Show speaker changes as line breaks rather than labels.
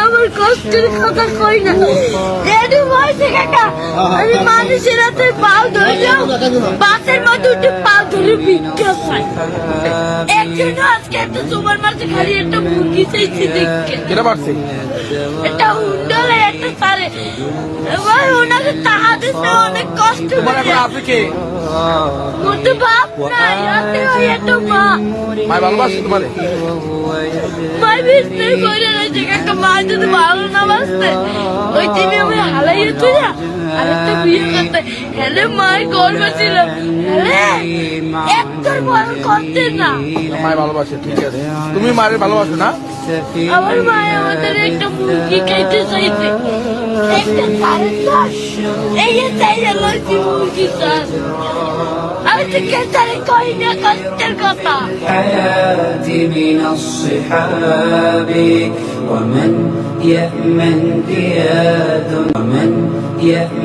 আমার কষ্টের কথা কই না রেডু বলছে কাকা আমি মানুষের হাতে পাও ধরলাম বাসের মধ্যে উঠে পাও ধরে ভিক্ষা পাই একজন আজকে একটা সুপার মার্কেটে খালি একটা মুরগি চাইছি দেখে
কেটা পারছে
একটা উন্ডলে একটা সারে এবার ওনাকে টাকা দিতে অনেক কষ্ট
তোমার এখন
করে
আছে কে
মতো বাপ নাই আছে ওই একটা মা
মায় ভালোবাসে তোমারে
মাই বিস্তে করে রয়েছে কাকা মা যদি ভালো না বাসতে ওই টিভি আমি হালাইয়ে তুই না আরেকটা বিয়ে করতে হেলে মায়ের গর্ব ছিল হেলে একটার বড় করতে না
মায় ভালোবাসে ঠিক আছে তুমি মায়ের ভালোবাসো না
আমার মায় আমাদের একটা মুরগি খাইতে চাইছে একটা সাড়ে চার এই যে চাইলে লড়ছি মুরগি চার আমি তো কেসারে কই না কষ্টের কথা
حياتي من الصحاب ومن يأمن قياد ومن يأمن